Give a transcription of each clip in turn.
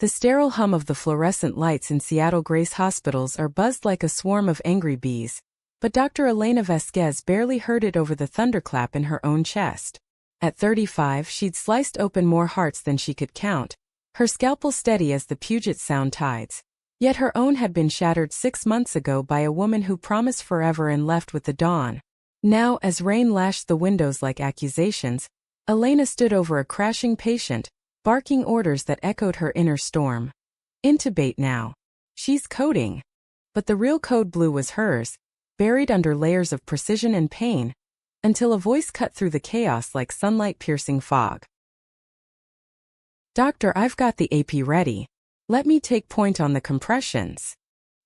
The sterile hum of the fluorescent lights in Seattle Grace hospitals are buzzed like a swarm of angry bees, but Dr. Elena Vasquez barely heard it over the thunderclap in her own chest. At 35, she'd sliced open more hearts than she could count, her scalpel steady as the Puget Sound tides. Yet her own had been shattered 6 months ago by a woman who promised forever and left with the dawn. Now, as rain lashed the windows like accusations, Elena stood over a crashing patient, barking orders that echoed her inner storm. Intubate now. She's coding. But the real code blue was hers, buried under layers of precision and pain, until a voice cut through the chaos like sunlight-piercing fog. "Doctor, I've got the AP ready. Let me take point on the compressions."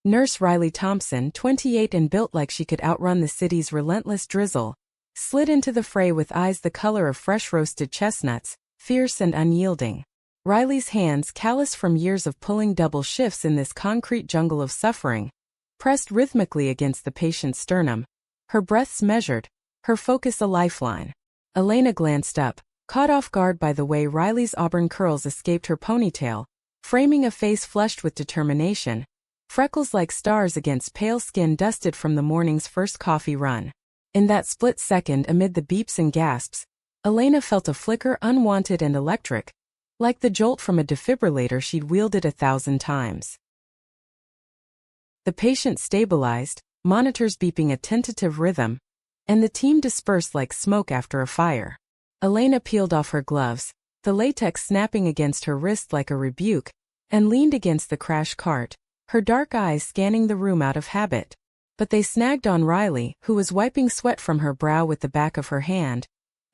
Nurse Riley Thompson, 28 and built like she could outrun the city's relentless drizzle, slid into the fray with eyes the color of fresh roasted chestnuts, fierce and unyielding. Riley's hands, callous from years of pulling double shifts in this concrete jungle of suffering, pressed rhythmically against the patient's sternum, her breaths measured, her focus a lifeline. Elena glanced up, caught off guard by the way Riley's auburn curls escaped her ponytail, framing a face flushed with determination, freckles like stars against pale skin dusted from the morning's first coffee run. In that split second amid the beeps and gasps, Elena felt a flicker unwanted and electric, like the jolt from a defibrillator she'd wielded 1,000 times. The patient stabilized, monitors beeping a tentative rhythm, and the team dispersed like smoke after a fire. Elena peeled off her gloves, the latex snapping against her wrist like a rebuke, and leaned against the crash cart, her dark eyes scanning the room out of habit. But they snagged on Riley, who was wiping sweat from her brow with the back of her hand,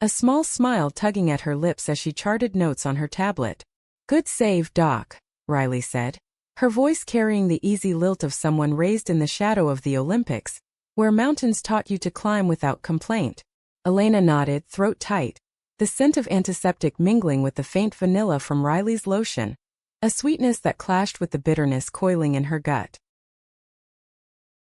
a small smile tugging at her lips as she charted notes on her tablet. "Good save, Doc," Riley said, her voice carrying the easy lilt of someone raised in the shadow of the Olympics, where mountains taught you to climb without complaint. Elena nodded, throat tight, the scent of antiseptic mingling with the faint vanilla from Riley's lotion, a sweetness that clashed with the bitterness coiling in her gut.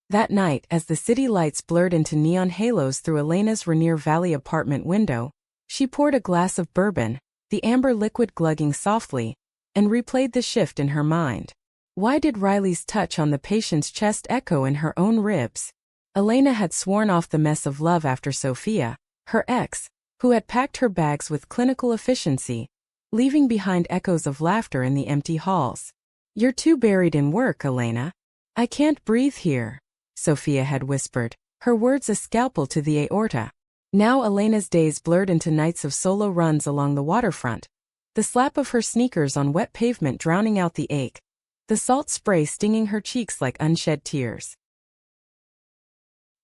That night, as the city lights blurred into neon halos through Elena's Rainier Valley apartment window, she poured a glass of bourbon, the amber liquid glugging softly, and replayed the shift in her mind. Why did Riley's touch on the patient's chest echo in her own ribs? Elena had sworn off the mess of love after Sophia, her ex, who had packed her bags with clinical efficiency, leaving behind echoes of laughter in the empty halls. "You're too buried in work, Elena. I can't breathe here," Sophia had whispered, her words a scalpel to the aorta. Now Elena's days blurred into nights of solo runs along the waterfront, the slap of her sneakers on wet pavement drowning out the ache, the salt spray stinging her cheeks like unshed tears.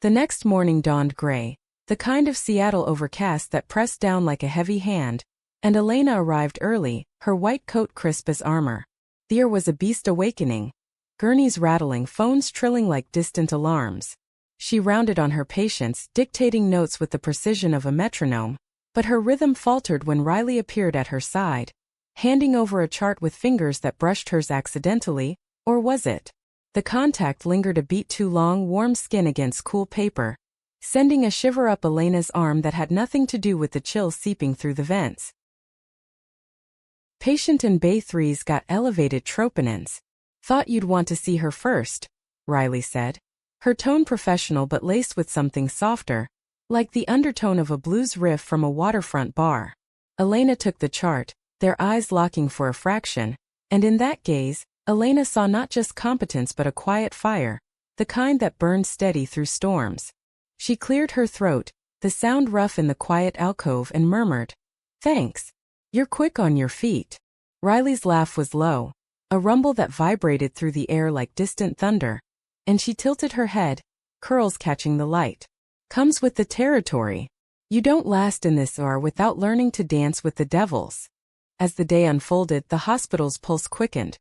The next morning dawned gray, the kind of Seattle overcast that pressed down like a heavy hand, and Elena arrived early, her white coat crisp as armor. The air was a beast awakening, gurneys rattling, phones trilling like distant alarms. She rounded on her patients, dictating notes with the precision of a metronome, but her rhythm faltered when Riley appeared at her side, handing over a chart with fingers that brushed hers accidentally, or was it? The contact lingered a beat too long, warm skin against cool paper, sending a shiver up Elena's arm that had nothing to do with the chill seeping through the vents. "Patient in Bay 3's got elevated troponins. Thought you'd want to see her first," Riley said, her tone professional but laced with something softer, like the undertone of a blues riff from a waterfront bar. Elena took the chart, their eyes locking for a fraction, and in that gaze, Elena saw not just competence but a quiet fire, the kind that burned steady through storms. She cleared her throat, the sound rough in the quiet alcove, and murmured, "Thanks. You're quick on your feet." Riley's laugh was low, a rumble that vibrated through the air like distant thunder, and she tilted her head, curls catching the light. "Comes with the territory. You don't last in this or without learning to dance with the devils." As the day unfolded, the hospital's pulse quickened.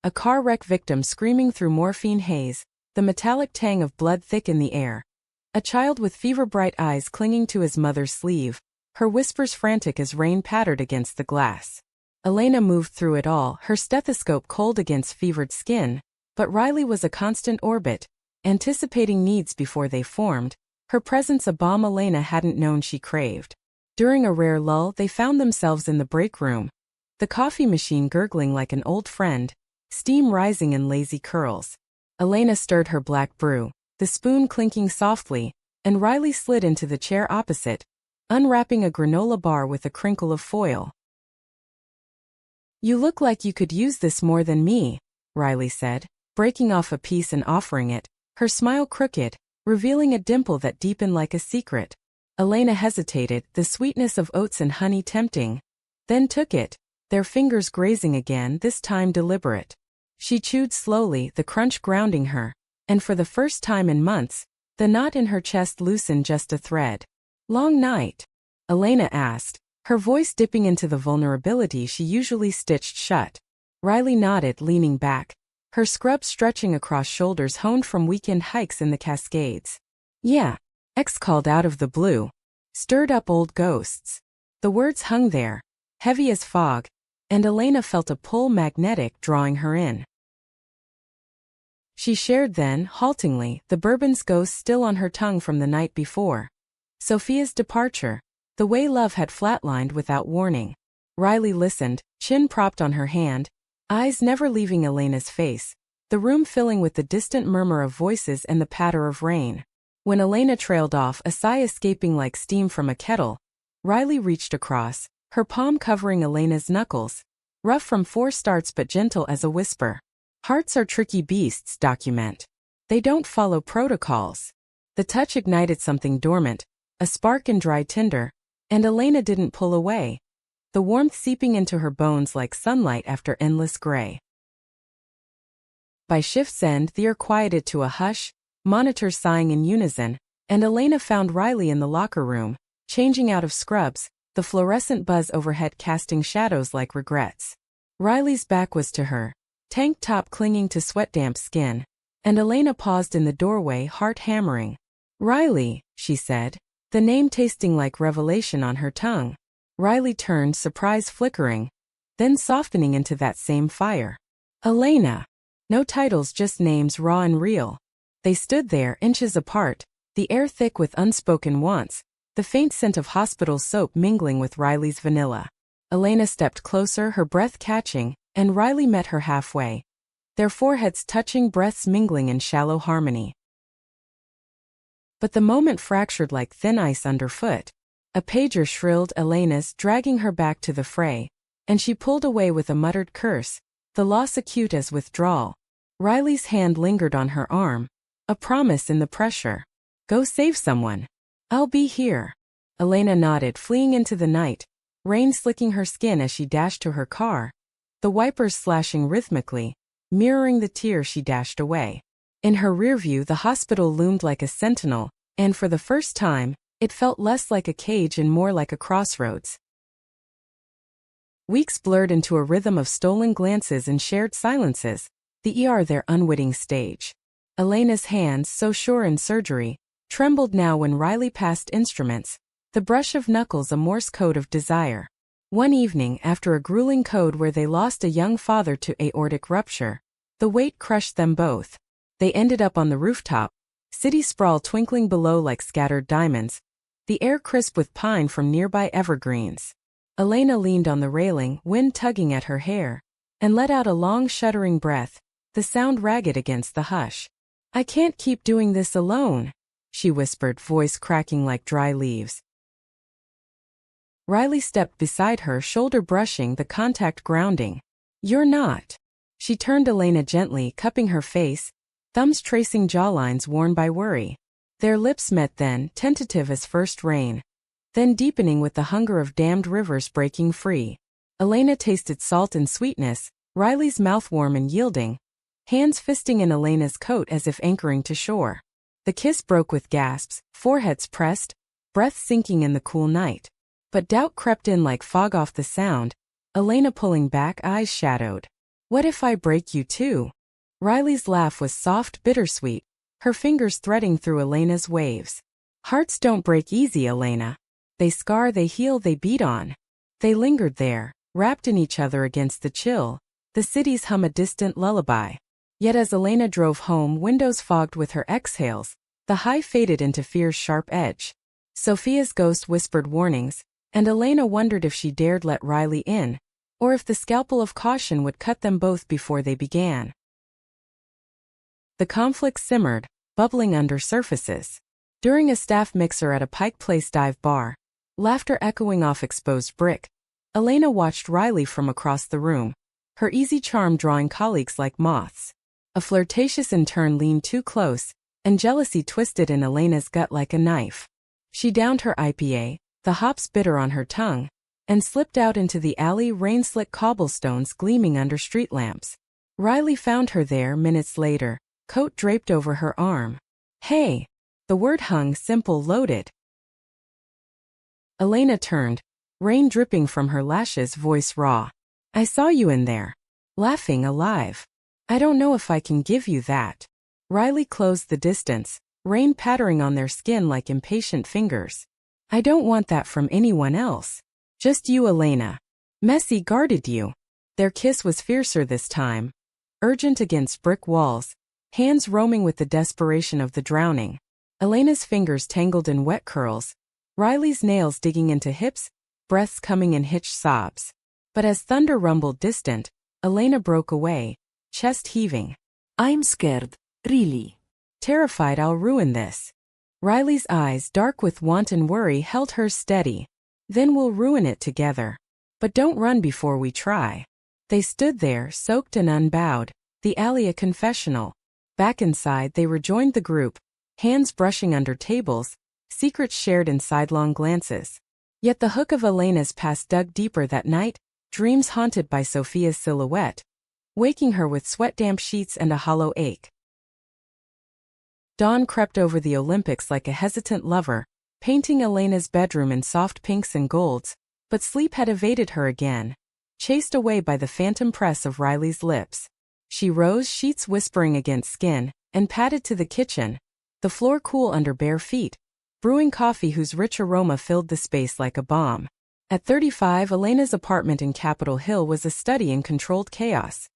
A car wreck victim screaming through morphine haze, the metallic tang of blood thick in the air. A child with fever-bright eyes clinging to his mother's sleeve, her whispers frantic as rain pattered against the glass. Elena moved through it all, her stethoscope cold against fevered skin, but Riley was a constant orbit, anticipating needs before they formed, her presence a balm Elena hadn't known she craved. During a rare lull, they found themselves in the break room, the coffee machine gurgling like an old friend, steam rising in lazy curls. Elena stirred her black brew, the spoon clinking softly, and Riley slid into the chair opposite, unwrapping a granola bar with a crinkle of foil. "You look like you could use this more than me," Riley said, breaking off a piece and offering it, her smile crooked, revealing a dimple that deepened like a secret. Elena hesitated, the sweetness of oats and honey tempting, then took it, their fingers grazing again, this time deliberate. She chewed slowly, the crunch grounding her, and for the first time in months, the knot in her chest loosened just a thread. "Long night?" Elena asked, her voice dipping into the vulnerability she usually stitched shut. Riley nodded, leaning back, her scrub stretching across shoulders honed from weekend hikes in the Cascades. "Yeah," X called out of the blue. "Stirred up old ghosts." The words hung there, heavy as fog, and Elena felt a pull magnetic drawing her in. She shared then, haltingly, the bourbon's ghost still on her tongue from the night before. Sophia's departure, the way love had flatlined without warning. Riley listened, chin propped on her hand, eyes never leaving Elena's face, the room filling with the distant murmur of voices and the patter of rain. When Elena trailed off, a sigh escaping like steam from a kettle, Riley reached across, her palm covering Elena's knuckles, rough from 4 starts but gentle as a whisper. "Hearts are tricky beasts, document. They don't follow protocols." The touch ignited something dormant, a spark in dry tinder, and Elena didn't pull away, the warmth seeping into her bones like sunlight after endless gray. By shift's end, the air quieted to a hush, monitors sighing in unison, and Elena found Riley in the locker room, changing out of scrubs, the fluorescent buzz overhead casting shadows like regrets. Riley's back was to her, tank top clinging to sweat-damp skin, and Elena paused in the doorway, heart hammering. "Riley," she said, the name tasting like revelation on her tongue. Riley turned, surprise flickering, then softening into that same fire. "Elena." No titles, just names raw and real. They stood there, inches apart, the air thick with unspoken wants, the faint scent of hospital soap mingling with Riley's vanilla. Elena stepped closer, her breath catching, and Riley met her halfway, their foreheads touching, breaths mingling in shallow harmony. But the moment fractured like thin ice underfoot. A pager shrilled, Elena's, dragging her back to the fray, and she pulled away with a muttered curse, the loss acute as withdrawal. Riley's hand lingered on her arm, a promise in the pressure. "Go save someone. I'll be here." Elena nodded, fleeing into the night, rain slicking her skin as she dashed to her car, the wipers slashing rhythmically, mirroring the tears she dashed away. In her rearview, the hospital loomed like a sentinel, and for the first time, it felt less like a cage and more like a crossroads. Weeks blurred into a rhythm of stolen glances and shared silences, the ER their unwitting stage. Elena's hands, so sure in surgery, trembled now when Riley passed instruments, the brush of knuckles a Morse code of desire. One evening, after a grueling code where they lost a young father to aortic rupture, the weight crushed them both. They ended up on the rooftop, city sprawl twinkling below like scattered diamonds, the air crisp with pine from nearby evergreens. Elena leaned on the railing, wind tugging at her hair, and let out a long shuddering breath, the sound ragged against the hush. "I can't keep doing this alone," she whispered, voice cracking like dry leaves. Riley stepped beside her, shoulder brushing, the contact grounding. "You're not." She turned Elena gently, cupping her face, thumbs tracing jawlines worn by worry. Their lips met then, tentative as first rain, then deepening with the hunger of dammed rivers breaking free. Elena tasted salt and sweetness, Riley's mouth warm and yielding, hands fisting in Elena's coat as if anchoring to shore. The kiss broke with gasps, foreheads pressed, breath sinking in the cool night. But doubt crept in like fog off the sound, Elena pulling back, eyes shadowed. "What if I break you too?" Riley's laugh was soft, bittersweet, her fingers threading through Elena's waves. "Hearts don't break easy, Elena. They scar, they heal, they beat on." They lingered there, wrapped in each other against the chill, the city's hum a distant lullaby. Yet as Elena drove home, windows fogged with her exhales, the high faded into fear's sharp edge. Sophia's ghost whispered warnings, and Elena wondered if she dared let Riley in, or if the scalpel of caution would cut them both before they began. The conflict simmered, bubbling under surfaces. During a staff mixer at a Pike Place dive bar, laughter echoing off exposed brick, Elena watched Riley from across the room, her easy charm drawing colleagues like moths. A flirtatious intern leaned too close, and jealousy twisted in Elena's gut like a knife. She downed her IPA, the hops bitter on her tongue, and slipped out into the alley, rain-slick cobblestones gleaming under street lamps. Riley found her there minutes later, coat draped over her arm. "Hey!" The word hung simple, loaded. Elena turned, rain dripping from her lashes, voice raw. "I saw you in there. Laughing, alive. I don't know if I can give you that." Riley closed the distance, rain pattering on their skin like impatient fingers. "I don't want that from anyone else. Just you, Elena." Messi guarded you. Their kiss was fiercer this time, urgent against brick walls, hands roaming with the desperation of the drowning. Elena's fingers tangled in wet curls, Riley's nails digging into hips, breaths coming in hitched sobs. But as thunder rumbled distant, Elena broke away, chest heaving. "I'm scared, really. Terrified I'll ruin this." Riley's eyes, dark with wanton worry, held hers steady. "Then we'll ruin it together. But don't run before we try." They stood there, soaked and unbowed, the alley a confessional. Back inside they rejoined the group, hands brushing under tables, secrets shared in sidelong glances. Yet the hook of Elena's past dug deeper that night, dreams haunted by Sophia's silhouette, waking her with sweat-damp sheets and a hollow ache. Dawn crept over the Olympics like a hesitant lover, painting Elena's bedroom in soft pinks and golds, but sleep had evaded her again, chased away by the phantom press of Riley's lips. She rose, sheets whispering against skin, and padded to the kitchen, the floor cool under bare feet, brewing coffee whose rich aroma filled the space like a bomb. At 35, Elena's apartment in Capitol Hill was a study in controlled chaos.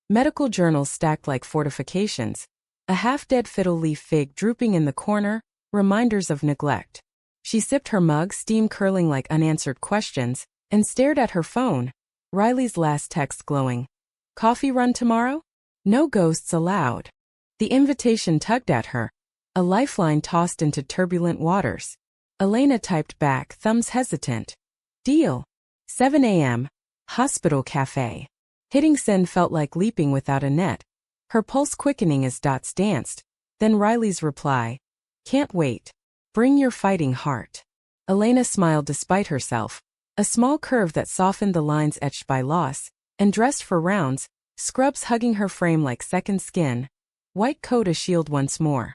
Medical journals stacked like fortifications, a half-dead fiddle leaf fig drooping in the corner, reminders of neglect. She sipped her mug, steam curling like unanswered questions, and stared at her phone, Riley's last text glowing. "Coffee run tomorrow? No ghosts allowed." The invitation tugged at her, a lifeline tossed into turbulent waters. Elena typed back, thumbs hesitant. "Deal. 7 a.m., Hospital Cafe." Hitting send felt like leaping without a net, her pulse quickening as dots danced. Then Riley's reply. "Can't wait. Bring your fighting heart." Elena smiled despite herself, a small curve that softened the lines etched by loss, and dressed for rounds, scrubs hugging her frame like second skin, white coat a shield once more.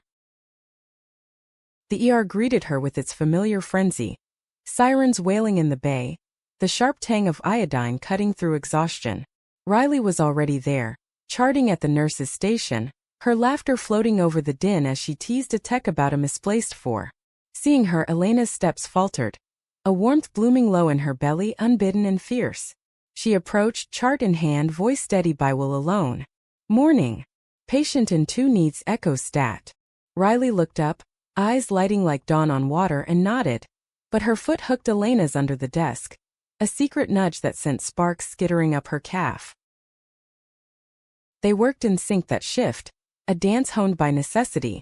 The ER greeted her with its familiar frenzy, sirens wailing in the bay, the sharp tang of iodine cutting through exhaustion. Riley was already there, charting at the nurse's station, her laughter floating over the din as she teased a tech about a misplaced 4. Seeing her, Elena's steps faltered, a warmth blooming low in her belly, unbidden and fierce. She approached, chart in hand, voice steady by will alone. "Morning. Patient in 2 needs echo stat." Riley looked up, eyes lighting like dawn on water, and nodded. But her foot hooked Elena's under the desk, a secret nudge that sent sparks skittering up her calf. They worked in sync that shift, a dance honed by necessity.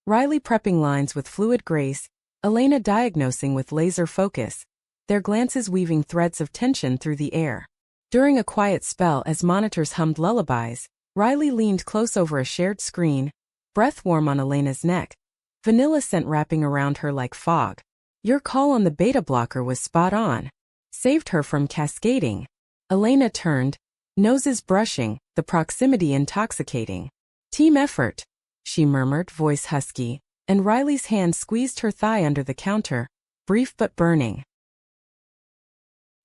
Riley prepping lines with fluid grace, Elena diagnosing with laser focus, their glances weaving threads of tension through the air. During a quiet spell as monitors hummed lullabies, Riley leaned close over a shared screen, breath warm on Elena's neck, vanilla scent wrapping around her like fog. "Your call on the beta blocker was spot on. Saved her from cascading." Elena turned, noses brushing, the proximity intoxicating. "Team effort," she murmured, voice husky, and Riley's hand squeezed her thigh under the counter, brief but burning.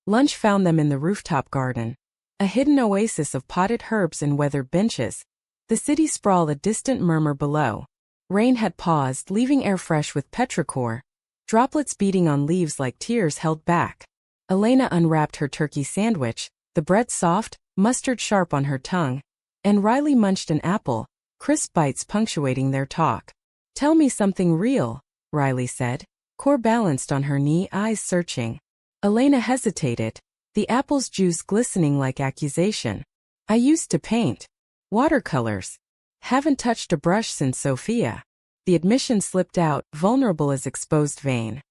Lunch found them in the rooftop garden, a hidden oasis of potted herbs and weathered benches. The city sprawl a distant murmur below. Rain had paused, leaving air fresh with petrichor, droplets beating on leaves like tears held back. Elena unwrapped her turkey sandwich, the bread soft, mustard sharp on her tongue, and Riley munched an apple, crisp bites punctuating their talk. "Tell me something real," Riley said, core balanced on her knee, eyes searching. Elena hesitated, the apple's juice glistening like accusation. I used to paint. Watercolors. Haven't touched a brush since Sophia. The admission slipped out, vulnerable as exposed vein.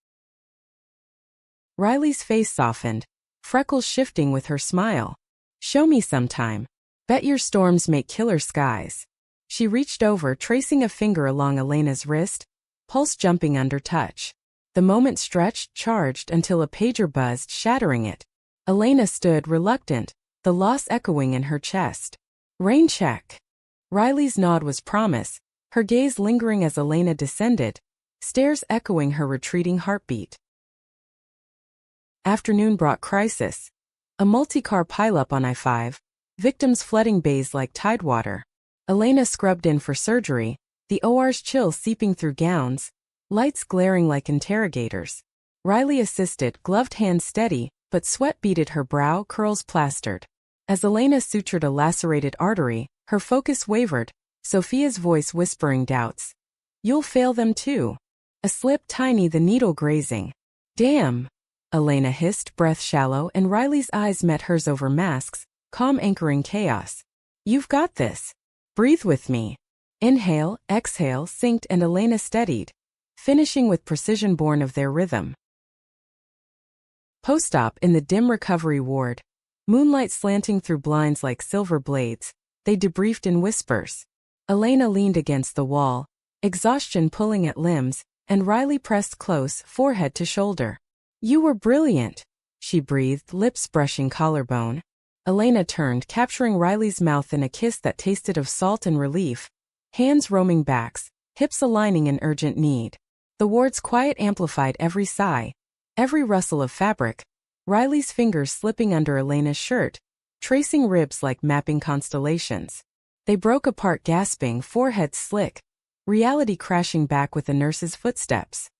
Riley's face softened, freckles shifting with her smile. Show me sometime. Bet your storms make killer skies. She reached over, tracing a finger along Elena's wrist, pulse jumping under touch. The moment stretched, charged until a pager buzzed, shattering it. Elena stood reluctant, the loss echoing in her chest. Rain check. Riley's nod was promise, her gaze lingering as Elena descended, stares echoing her retreating heartbeat. Afternoon brought crisis. A multi-car pileup on I-5, victims flooding bays like tidewater. Elena scrubbed in for surgery, the OR's chill seeping through gowns, lights glaring like interrogators. Riley assisted, gloved hands steady, but sweat beaded her brow, curls plastered. As Elena sutured a lacerated artery, her focus wavered, Sophia's voice whispering doubts. You'll fail them too. A slip tiny, the needle grazing. Damn. Elena hissed, breath shallow, and Riley's eyes met hers over masks, calm anchoring chaos. You've got this. Breathe with me. Inhale, exhale, synced, and Elena steadied, finishing with precision born of their rhythm. Post-op in the dim recovery ward. Moonlight slanting through blinds like silver blades, they debriefed in whispers. Elena leaned against the wall, exhaustion pulling at limbs, and Riley pressed close, forehead to shoulder. You were brilliant, she breathed, lips brushing collarbone. Elena turned, capturing Riley's mouth in a kiss that tasted of salt and relief. Hands roaming backs, hips aligning in urgent need. The ward's quiet amplified every sigh, every rustle of fabric. Riley's fingers slipping under Elena's shirt, tracing ribs like mapping constellations. They broke apart, gasping, foreheads slick, reality crashing back with the nurse's footsteps.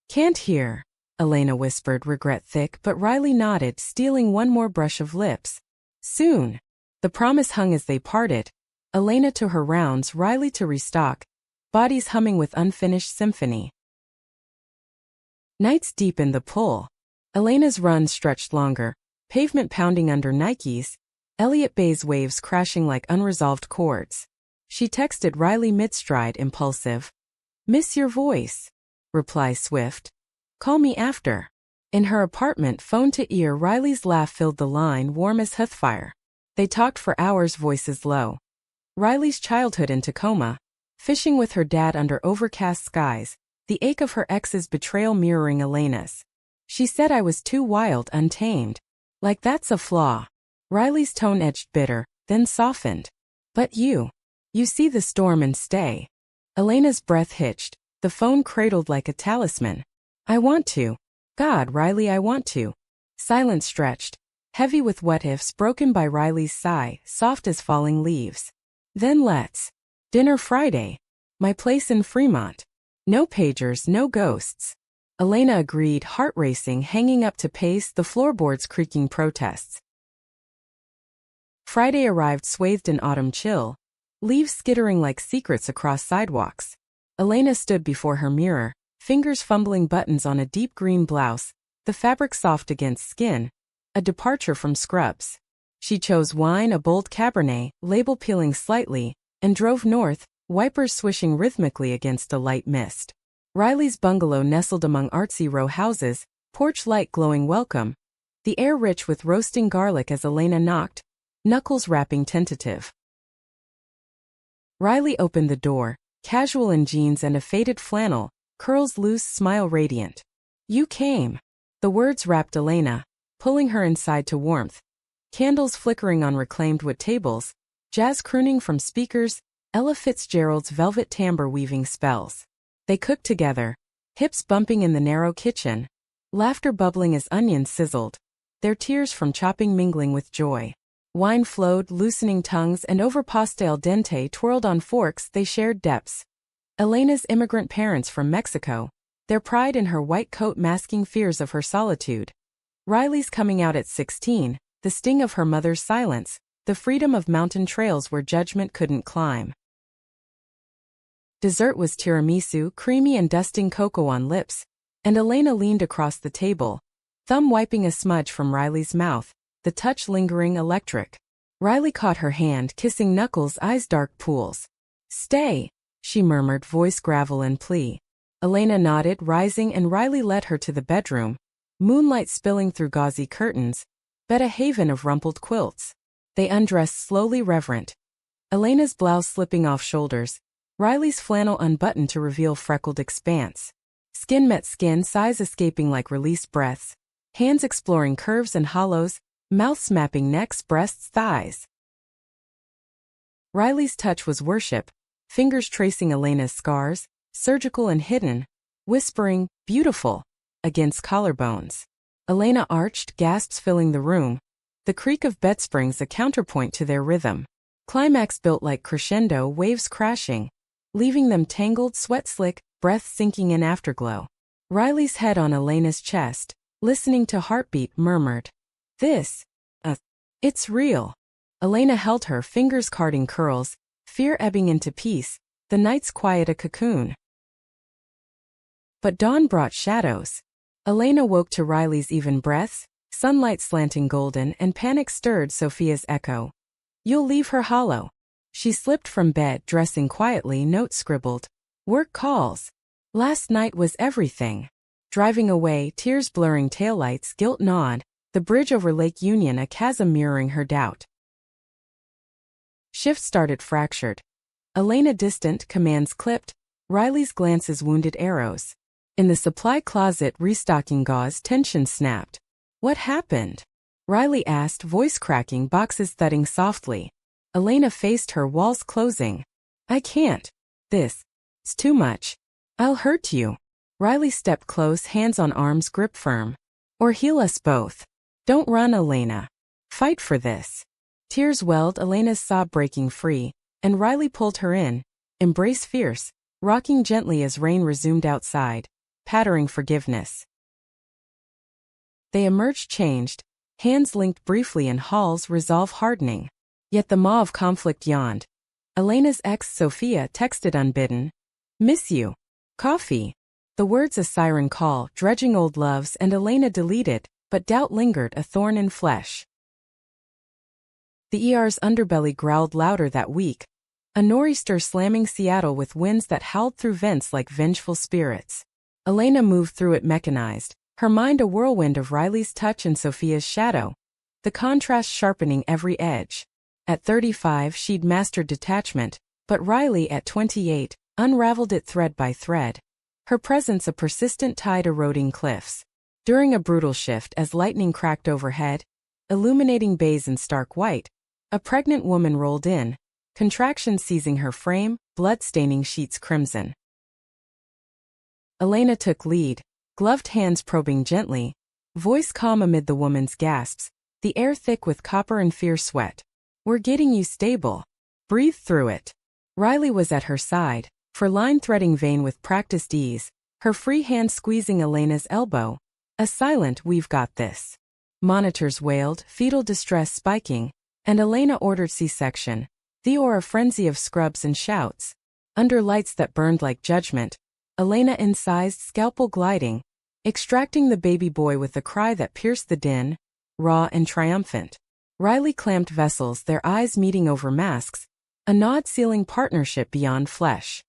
Can't hear, Elena whispered, regret thick, but Riley nodded, stealing one more brush of lips. Soon. The promise hung as they parted. Elena to her rounds, Riley to restock, bodies humming with unfinished symphony. Nights deepened the pull. Elena's run stretched longer, pavement pounding under Nikes, Elliott Bay's waves crashing like unresolved chords. She texted Riley mid-stride, impulsive. Miss your voice. Reply swift. Call me after. In her apartment, phone to ear, Riley's laugh filled the line, warm as hearthfire. They talked for hours, voices low. Riley's childhood in Tacoma, fishing with her dad under overcast skies, the ache of her ex's betrayal mirroring Elena's. She said I was too wild, untamed. Like that's a flaw. Riley's tone edged bitter, then softened. But you see the storm and stay. Elena's breath hitched, the phone cradled like a talisman. I want to. God, Riley, I want to. Silence stretched, heavy with what-ifs, broken by Riley's sigh, soft as falling leaves. Then let's. Dinner Friday. My place in Fremont. No pagers, no ghosts. Elena agreed, heart racing, hanging up to pace, the floorboards creaking protests. Friday arrived, swathed in autumn chill, leaves skittering like secrets across sidewalks. Elena stood before her mirror, fingers fumbling buttons on a deep green blouse, the fabric soft against skin, a departure from scrubs. She chose wine, a bold Cabernet, label peeling slightly, and drove north, wipers swishing rhythmically against a light mist. Riley's bungalow nestled among artsy row houses, porch light glowing welcome, the air rich with roasting garlic as Elena knocked, knuckles rapping tentative. Riley opened the door, casual in jeans and a faded flannel, curls loose, smile radiant. You came. The words wrapped Elena, pulling her inside to warmth. Candles flickering on reclaimed wood tables, jazz crooning from speakers, Ella Fitzgerald's velvet timbre weaving spells. They cooked together, hips bumping in the narrow kitchen, laughter bubbling as onions sizzled, their tears from chopping mingling with joy. Wine flowed, loosening tongues, and over pastel dente twirled on forks, they shared depths. Elena's immigrant parents from Mexico, their pride in her white coat masking fears of her solitude. Riley's coming out at 16, the sting of her mother's silence, the freedom of mountain trails where judgment couldn't climb. Dessert was tiramisu, creamy and dusting cocoa on lips, and Elena leaned across the table, thumb wiping a smudge from Riley's mouth, the touch lingering electric. Riley caught her hand, kissing knuckles, eyes dark pools. "Stay," she murmured, voice gravel and plea. Elena nodded, rising, and Riley led her to the bedroom. Moonlight spilling through gauzy curtains, bed a haven of rumpled quilts. They undressed slowly, reverent. Elena's blouse slipping off shoulders, Riley's flannel unbuttoned to reveal freckled expanse. Skin met skin, sighs escaping like released breaths, hands exploring curves and hollows, mouths mapping necks, breasts, thighs. Riley's touch was worship, fingers tracing Elena's scars, surgical and hidden, whispering, "Beautiful," against collarbones. Elena arched, gasps filling the room, the creak of bed springs a counterpoint to their rhythm. Climax built like crescendo, waves crashing, leaving them tangled, sweat slick, breath sinking in afterglow. Riley's head on Elena's chest, listening to heartbeat, murmured, It's real." Elena held her, fingers carding curls, fear ebbing into peace, the night's quiet a cocoon. But dawn brought shadows. Elena woke to Riley's even breaths, sunlight slanting golden, and panic stirred Sophia's echo. "You'll leave her hollow." She slipped from bed, dressing quietly, note scribbled. "Work calls. Last night was everything." Driving away, tears blurring taillights, guilt gnawed, the bridge over Lake Union a chasm mirroring her doubt. Shift started fractured. Elena distant, commands clipped, Riley's glances wounded arrows. In the supply closet restocking gauze, tension snapped. "What happened?" Riley asked, voice cracking, boxes thudding softly. Elena faced her, walls closing. "I can't. This. It's too much. I'll hurt you." Riley stepped close, hands on arms, grip firm. "Or heal us both. Don't run, Elena. Fight for this." Tears welled, Elena's sob breaking free, and Riley pulled her in, embrace fierce, rocking gently as rain resumed outside, pattering forgiveness. They emerged changed, hands linked briefly in halls, resolve hardening. Yet the maw of conflict yawned. Elena's ex, Sophia, texted unbidden, "Miss you. Coffee." The words a siren call, dredging old loves, and Elena deleted, but doubt lingered, a thorn in flesh. The ER's underbelly growled louder that week, a nor'easter slamming Seattle with winds that howled through vents like vengeful spirits. Elena moved through it mechanized, her mind a whirlwind of Riley's touch and Sophia's shadow, the contrast sharpening every edge. At 35 she'd mastered detachment, but Riley at 28 unraveled it thread by thread. Her presence a persistent tide eroding cliffs. During a brutal shift as lightning cracked overhead, illuminating bays in stark white, a pregnant woman rolled in, contraction seizing her frame, blood-staining sheets crimson. Elena took lead, gloved hands probing gently, voice calm amid the woman's gasps, the air thick with copper and fierce sweat. "We're getting you stable. Breathe through it." Riley was at her side, for line-threading vein with practiced ease, her free hand squeezing Elena's elbow. A silent, "We've got this." Monitors wailed, fetal distress spiking, and Elena ordered C-section, or a frenzy of scrubs and shouts. Under lights that burned like judgment, Elena incised, scalpel gliding, extracting the baby boy with a cry that pierced the din, raw and triumphant. Riley clamped vessels, their eyes meeting over masks, a nod sealing partnership beyond flesh.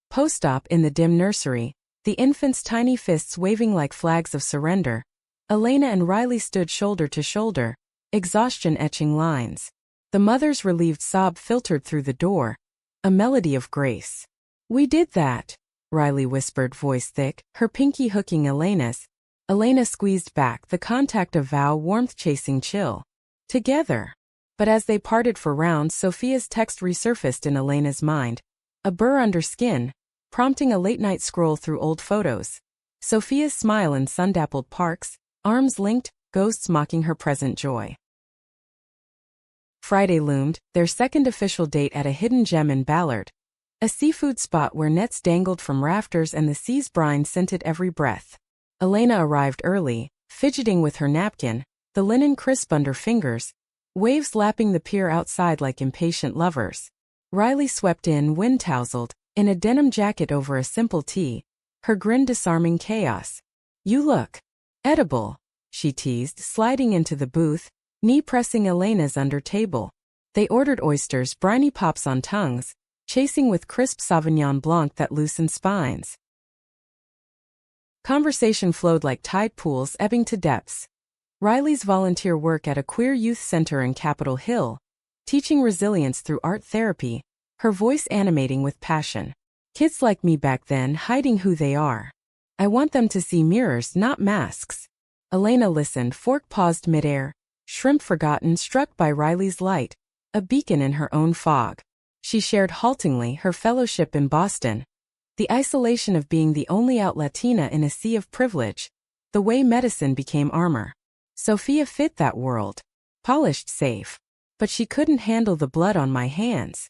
Post-op in the dim nursery, the infant's tiny fists waving like flags of surrender, Elena and Riley stood shoulder to shoulder, exhaustion etching lines. The mother's relieved sob filtered through the door, a melody of grace. "We did that," Riley whispered, voice thick, her pinky hooking Elena's. Elena squeezed back, the contact of vow, warmth chasing chill. "Together." But as they parted for rounds, Sophia's text resurfaced in Elena's mind, a burr under skin, prompting a late-night scroll through old photos. Sophia's smile in sun-dappled parks, arms linked, ghosts mocking her present joy. Friday loomed, their second official date at a hidden gem in Ballard, a seafood spot where nets dangled from rafters and the sea's brine scented every breath. Elena arrived early, fidgeting with her napkin, the linen crisp under fingers, waves lapping the pier outside like impatient lovers. Riley swept in, wind-tousled, in a denim jacket over a simple tee, her grin disarming chaos. "You look Edible, she teased, sliding into the booth, knee pressing Elena's under table. They ordered oysters, briny pops on tongues, chasing with crisp Sauvignon Blanc that loosened spines. Conversation flowed like tide pools ebbing to depths. Riley's volunteer work at a queer youth center in Capitol Hill, teaching resilience through art therapy, her voice animating with passion. Kids like me back then hiding who they are. I want them to see mirrors, not masks. Elena listened, fork paused midair, shrimp forgotten, struck by Riley's light, a beacon in her own fog. She shared haltingly her fellowship in Boston, the isolation of being the only out Latina in a sea of privilege, the way medicine became armor. Sophia fit that world. Polished, safe. But she couldn't handle the blood on my hands.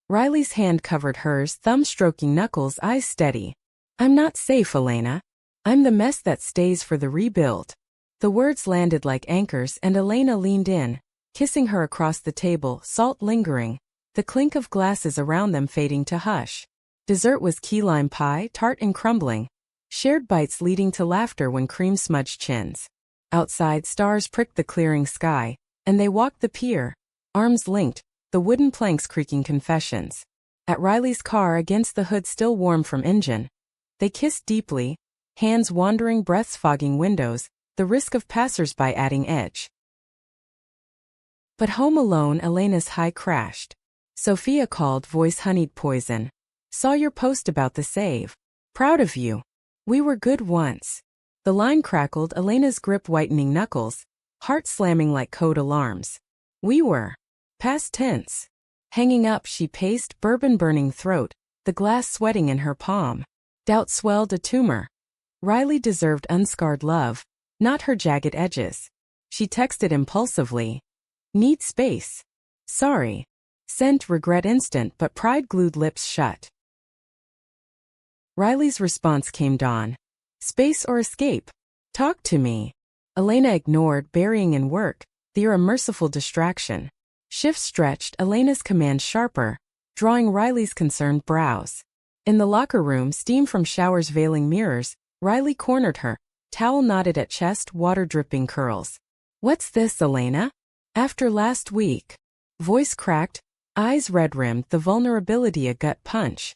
Riley's hand covered hers, thumb stroking knuckles, eyes steady. I'm not safe, Elena. I'm the mess that stays for the rebuild. The words landed like anchors and Elena leaned in, kissing her across the table, salt lingering, the clink of glasses around them fading to hush. Dessert was key lime pie, tart and crumbling. Shared bites leading to laughter when cream smudged chins. Outside, stars pricked the clearing sky, and they walked the pier, arms linked, the wooden planks creaking confessions. At Riley's car, against the hood still warm from engine, they kissed deeply, hands wandering, breaths fogging windows, the risk of passers-by adding edge. But home alone, Elena's high crashed. Sophia called, voice honeyed poison. Saw your post about the save. Proud of you. We were good once. The line crackled, Elena's grip whitening knuckles, heart slamming like code alarms. We were. Past tense. Hanging up, she paced, bourbon burning throat, the glass sweating in her palm. Doubt swelled, a tumor. Riley deserved unscarred love, not her jagged edges. She texted impulsively. Need space. Sorry. Sent, regret instant, but pride glued lips shut. Riley's response came dawn. Space or escape? Talk to me. Elena ignored, burying in work, the unmerciful distraction. Shifts stretched, Elena's command sharper, drawing Riley's concerned brows. In the locker room, steam from showers veiling mirrors, Riley cornered her, towel knotted at chest, water dripping curls. What's this, Elena? After last week. Voice cracked, eyes red-rimmed, the vulnerability a gut punch.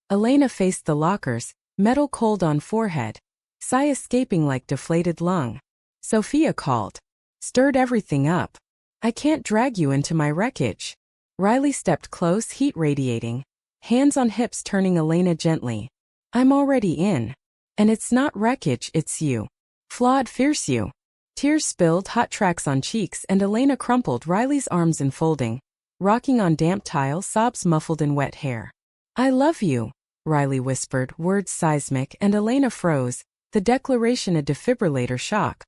Elena faced the lockers, metal cold on forehead, sigh escaping like deflated lung. Sophia called. Stirred everything up. I can't drag you into my wreckage. Riley stepped close, heat radiating, hands on hips turning Elena gently. I'm already in. And it's not wreckage, it's you. Flawed, fierce you. Tears spilled, hot tracks on cheeks, and Elena crumpled, Riley's arms enfolding, rocking on damp tile, sobs muffled in wet hair. I love you, Riley whispered, words seismic, and Elena froze, the declaration a defibrillator shock.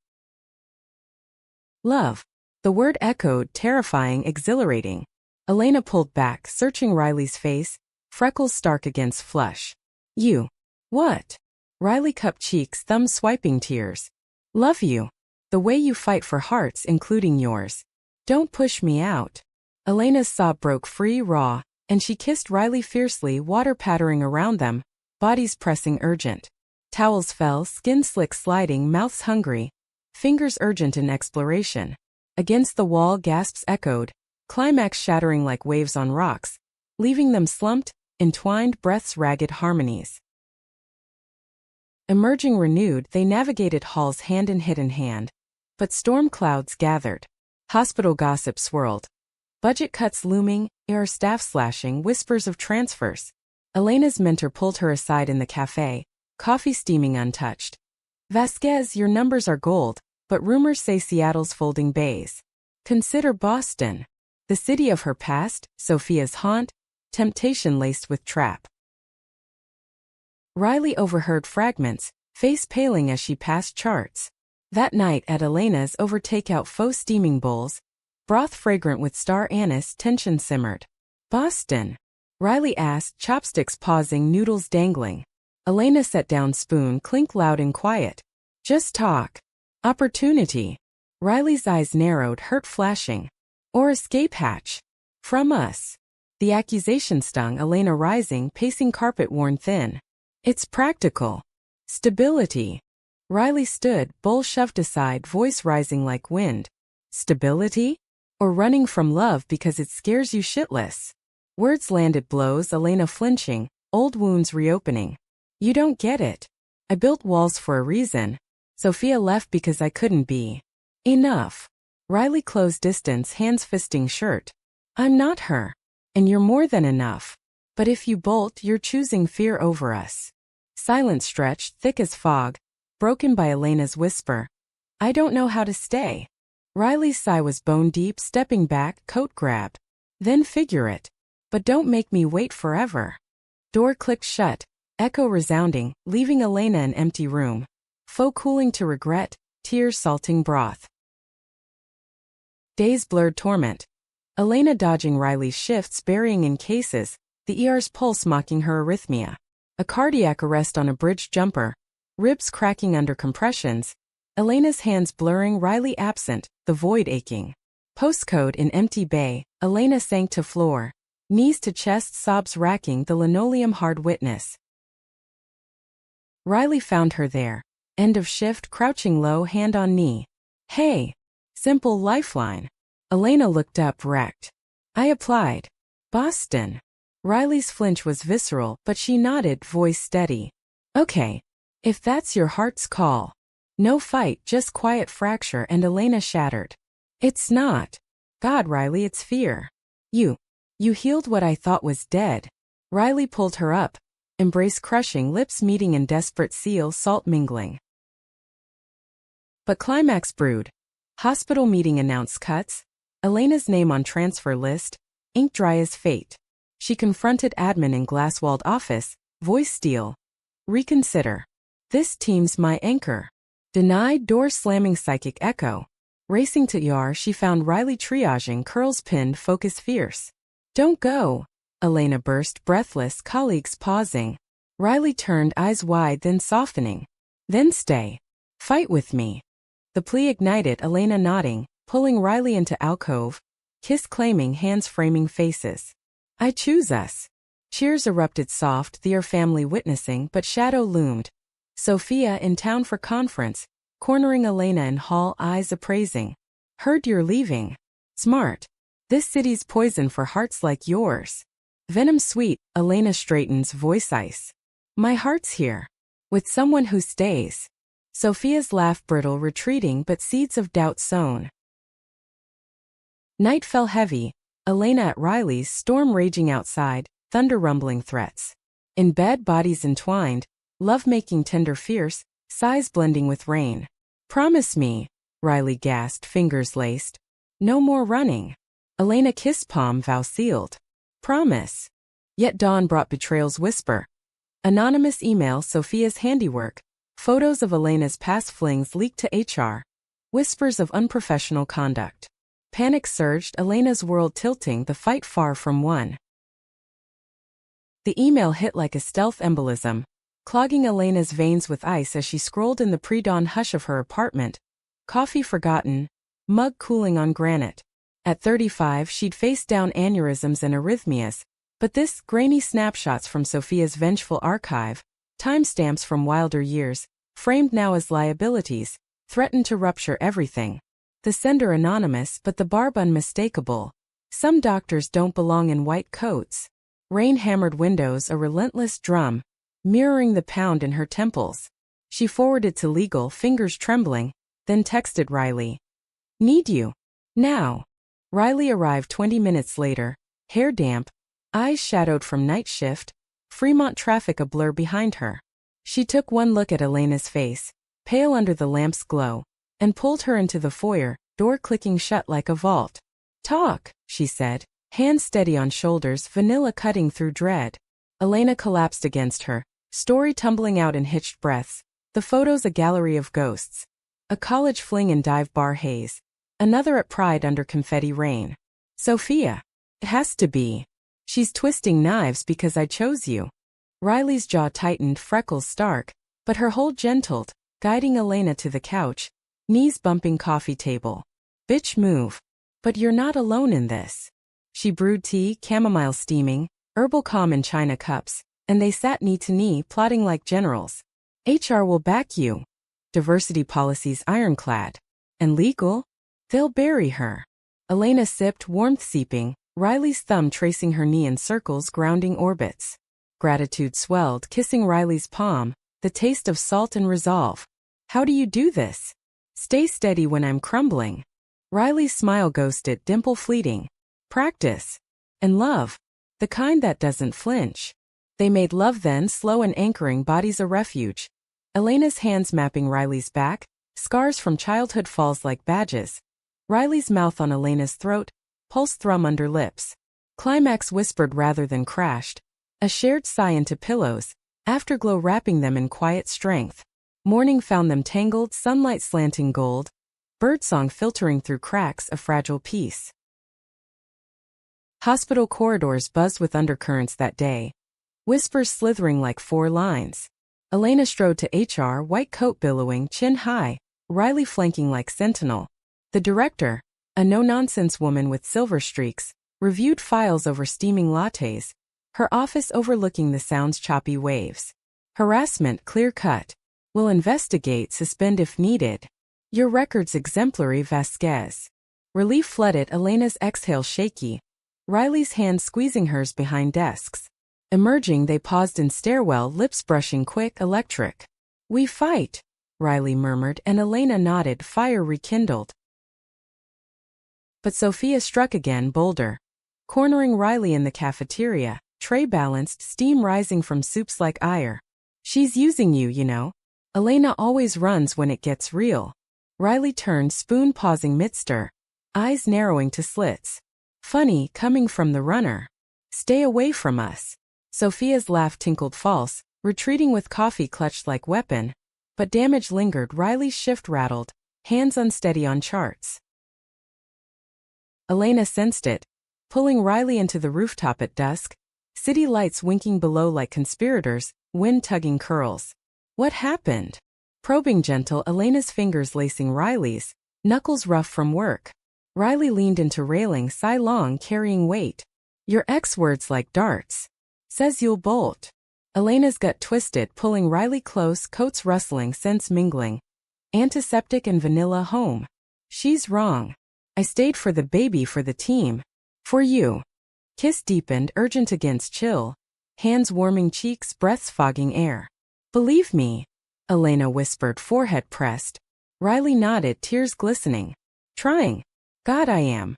Love. The word echoed, terrifying, exhilarating. Elena pulled back, searching Riley's face, freckles stark against flush. You. What? Riley cupped cheeks, thumb swiping tears. Love you. The way you fight for hearts, including yours. Don't push me out. Elena's sob broke free, raw, and she kissed Riley fiercely, water pattering around them, bodies pressing urgent. Towels fell, skin slick sliding, mouths hungry, fingers urgent in exploration. Against the wall, gasps echoed, climax shattering like waves on rocks, leaving them slumped, entwined, breaths ragged harmonies. Emerging renewed, they navigated halls hand in hand. But storm clouds gathered. Hospital gossip swirled. Budget cuts looming, air staff slashing, whispers of transfers. Elena's mentor pulled her aside in the cafe, coffee steaming untouched. Vasquez, your numbers are gold, but rumors say Seattle's folding bays. Consider Boston. The city of her past, Sophia's haunt, temptation laced with trap. Riley overheard fragments, face paling as she passed charts. That night at Elena's, over takeout faux steaming bowls, broth fragrant with star anise, tension simmered. Boston? Riley asked, chopsticks pausing, noodles dangling. Elena set down spoon, clink loud and quiet. Just talk. Opportunity. Riley's eyes narrowed, hurt flashing. Or escape hatch. From us. The accusation stung, Elena rising, pacing carpet worn thin. It's practical. Stability. Riley stood, bowl shoved aside, voice rising like wind. Stability? Or running from love because it scares you shitless? Words landed blows, Elena flinching, old wounds reopening. You don't get it. I built walls for a reason. Sophia left because I couldn't be enough. Riley closed distance, hands fisting shirt. I'm not her. And you're more than enough. But if you bolt, you're choosing fear over us. Silence stretched, thick as fog, broken by Elena's whisper. I don't know how to stay. Riley's sigh was bone deep, stepping back, coat grabbed. Then figure it. But don't make me wait forever. Door clicked shut, echo resounding, leaving Elena an empty room. Foe cooling to regret, tears salting broth. Days blurred torment. Elena dodging Riley's shifts, burying in cases, the ER's pulse mocking her arrhythmia. A cardiac arrest on a bridge jumper, ribs cracking under compressions, Elena's hands blurring, Riley absent, the void aching. Postcode in empty bay, Elena sank to floor, knees to chest, sobs racking the linoleum, hard witness. Riley found her there, end of shift, crouching low, hand on knee. Hey. Simple lifeline. Elena looked up, wrecked. I applied. Boston. Riley's flinch was visceral, but she nodded, voice steady. Okay. If that's your heart's call. No fight, just quiet fracture, and Elena shattered. It's not. God, Riley, it's fear. You healed what I thought was dead. Riley pulled her up, embrace crushing, lips meeting in desperate seal, salt mingling. But climax brewed. Hospital meeting announced cuts, Elena's name on transfer list, ink dry as fate. She confronted admin in glass-walled office, voice steel. Reconsider. This team's my anchor. Denied, door slamming, psychic echo. Racing to ER, she found Riley triaging, curls pinned, focus fierce. Don't go. Elena burst, breathless, colleagues pausing. Riley turned, eyes wide, then softening. Then stay. Fight with me. The plea ignited, Elena nodding, pulling Riley into alcove. Kiss claiming, hands framing faces. I choose us. Cheers erupted soft, their family witnessing, but shadow loomed. Sophia in town for conference, cornering Elena in hall, eyes appraising. Heard you're leaving. Smart. This city's poison for hearts like yours. Venom sweet, Elena straightens, voice ice. My heart's here. With someone who stays. Sophia's laugh brittle, retreating, but seeds of doubt sown. Night fell heavy, Elena at Riley's, storm raging outside, thunder rumbling threats. In bed, bodies entwined, love-making tender fierce, sighs blending with rain. Promise me, Riley gasped, fingers laced. No more running. Elena kissed palm, vow sealed. Promise. Yet dawn brought betrayal's whisper. Anonymous email, Sophia's handiwork. Photos of Elena's past flings leaked to HR. Whispers of unprofessional conduct. Panic surged, Elena's world tilting, the fight far from won. The email hit like a stealth embolism, clogging Elena's veins with ice as she scrolled in the pre-dawn hush of her apartment. Coffee forgotten, mug cooling on granite. At 35, she'd faced down aneurysms and arrhythmias, but this, grainy snapshots from Sophia's vengeful archive, timestamps from wilder years, framed now as liabilities, threatened to rupture everything. The sender anonymous, but the barb unmistakable. Some doctors don't belong in white coats. Rain-hammered windows, a relentless drum, mirroring the pound in her temples. She forwarded to legal, fingers trembling, then texted Riley. Need you. Now. Riley arrived 20 minutes later, hair damp, eyes shadowed from night shift, Fremont traffic a blur behind her. She took one look at Elena's face, pale under the lamp's glow, and pulled her into the foyer, door clicking shut like a vault. Talk, she said, hands steady on shoulders, vanilla cutting through dread. Elena collapsed against her, story tumbling out in hitched breaths, the photos a gallery of ghosts. A college fling in dive bar haze. Another at Pride under confetti rain. Sophia. It has to be. She's twisting knives because I chose you. Riley's jaw tightened, freckles stark, but her hold gentled, guiding Elena to the couch, knees bumping coffee table. Bitch, move. But you're not alone in this. She brewed tea, chamomile steaming, herbal calm in china cups, and they sat knee to knee, plotting like generals. HR will back you. Diversity policies ironclad. And legal? They'll bury her. Elena sipped, warmth seeping, Riley's thumb tracing her knee in circles, grounding orbits. Gratitude swelled, kissing Riley's palm, the taste of salt and resolve. How do you do this? Stay steady when I'm crumbling. Riley's smile ghosted, dimple fleeting. Practice. And love. The kind that doesn't flinch. They made love then, slow and anchoring, bodies a refuge. Elena's hands mapping Riley's back, scars from childhood falls like badges. Riley's mouth on Elena's throat, pulse thrum under lips. Climax whispered rather than crashed. A shared sigh into pillows, afterglow wrapping them in quiet strength. Morning found them tangled, sunlight slanting gold, birdsong filtering through cracks, a fragile peace. Hospital corridors buzzed with undercurrents that day, whispers slithering like four lines. Elena strode to HR, white coat billowing, chin high, Riley flanking like sentinel. The director, a no-nonsense woman with silver streaks, reviewed files over steaming lattes, her office overlooking the sound's choppy waves. Harassment clear-cut. Will investigate, suspend if needed. Your record's exemplary, Vasquez. Relief flooded Elena's exhale shaky, Riley's hand squeezing hers behind desks. Emerging, they paused in stairwell, lips brushing quick, electric. We fight, Riley murmured, and Elena nodded, fire rekindled. But Sophia struck again, bolder. Cornering Riley in the cafeteria, tray balanced, steam rising from soups like ire. She's using you, you know. Elena always runs when it gets real. Riley turned, spoon pausing mid-stir, eyes narrowing to slits. Funny, coming from the runner. Stay away from us. Sophia's laugh tinkled false, retreating with coffee clutched like weapon. But damage lingered, Riley's shift rattled, hands unsteady on charts. Elena sensed it, pulling Riley into the rooftop at dusk, city lights winking below like conspirators, wind tugging curls. What happened? Probing gentle, Elena's fingers lacing Riley's, knuckles rough from work. Riley leaned into railing, sigh long, carrying weight. Your ex words like darts. Says you'll bolt. Elena's gut twisted, pulling Riley close, coats rustling, scents mingling. Antiseptic and vanilla home. She's wrong. I stayed for the baby, for the team. For you. Kiss deepened, urgent against chill. Hands warming cheeks, breaths fogging air. Believe me, Elena whispered, forehead pressed. Riley nodded, tears glistening. Trying. God, I am.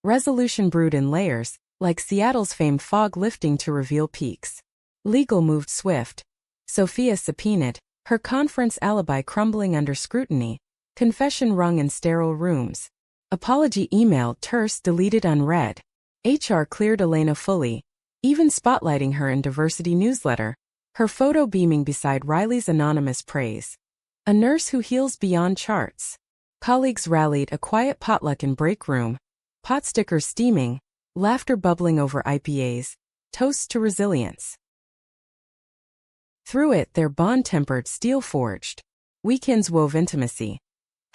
Resolution brewed in layers, like Seattle's famed fog lifting to reveal peaks. Legal moved swift. Sophia subpoenaed, her conference alibi crumbling under scrutiny. Confession rung in sterile rooms. Apology emailed, terse, deleted unread. HR cleared Elena fully, even spotlighting her in diversity newsletter, her photo beaming beside Riley's anonymous praise. A nurse who heals beyond charts. Colleagues rallied, a quiet potluck in break room, pot stickers steaming, laughter bubbling over IPAs, toasts to resilience. Through it, their bond tempered, steel forged. Weekends wove intimacy.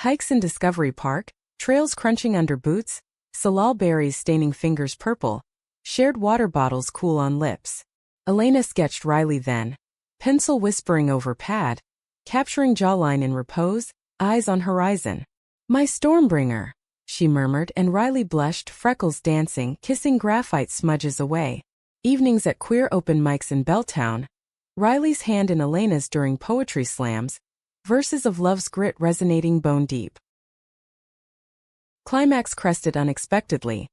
Hikes in Discovery Park, trails crunching under boots, salal berries staining fingers purple, shared water bottles cool on lips. Elena sketched Riley then, pencil whispering over pad, capturing jawline in repose, eyes on horizon. My Stormbringer, she murmured, and Riley blushed, freckles dancing, kissing graphite smudges away. Evenings at queer open mics in Belltown. Riley's hand in Elena's during poetry slams, verses of love's grit resonating bone deep. Climax crested unexpectedly.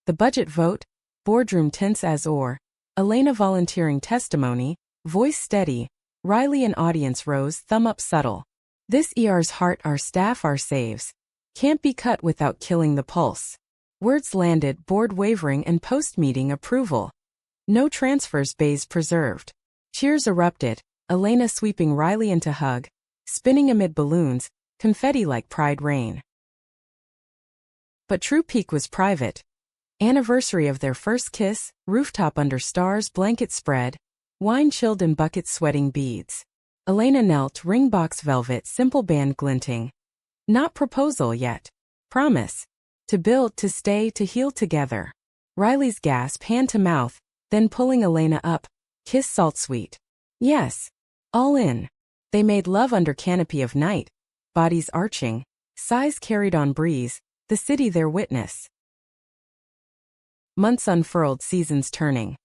The budget vote, boardroom tense as or, Elena volunteering testimony, voice steady, Riley and audience rose, thumb up subtle. This ER's heart, our staff, our saves. Can't be cut without killing the pulse. Words landed, board wavering, and post-meeting approval. No transfers, bays preserved. Cheers erupted, Elena sweeping Riley into hug, spinning amid balloons, confetti like pride rain. But true peak was private. Anniversary of their first kiss, rooftop under stars, blanket spread, wine chilled in buckets, sweating beads. Elena knelt, ring box velvet, simple band glinting. Not proposal yet. Promise. To build, to stay, to heal together. Riley's gasp, hand to mouth, then pulling Elena up, kiss salt sweet. Yes. All in. They made love under canopy of night, bodies arching, sighs carried on breeze, the city their witness. Months unfurled, seasons turning.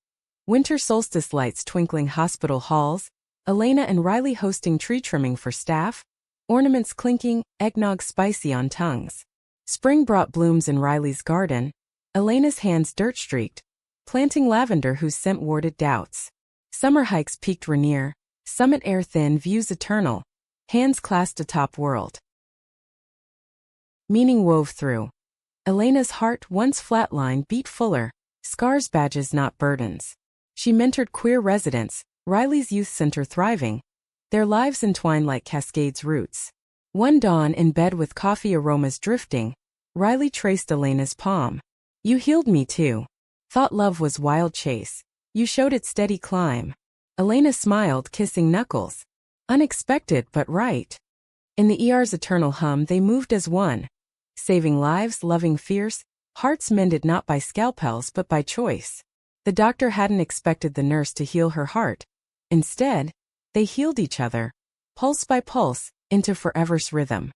Winter solstice lights twinkling hospital halls, Elena and Riley hosting tree trimming for staff, ornaments clinking, eggnog spicy on tongues. Spring brought blooms in Riley's garden, Elena's hands dirt-streaked, planting lavender whose scent warded doubts. Summer hikes peaked Rainier, summit air thin, views eternal, hands clasped atop world. Meaning wove through. Elena's heart, once flatline, beat fuller, scars badges not burdens. She mentored queer residents, Riley's youth center thriving, their lives entwined like cascades roots. One dawn in bed with coffee aromas drifting, Riley traced Elena's palm. You healed me too. Thought love was wild chase. You showed it steady climb. Elena smiled, kissing knuckles. Unexpected but right. In the ER's eternal hum they moved as one. Saving lives, loving fierce, hearts mended not by scalpels but by choice. The doctor hadn't expected the nurse to heal her heart. Instead, they healed each other, pulse by pulse, into forever's rhythm.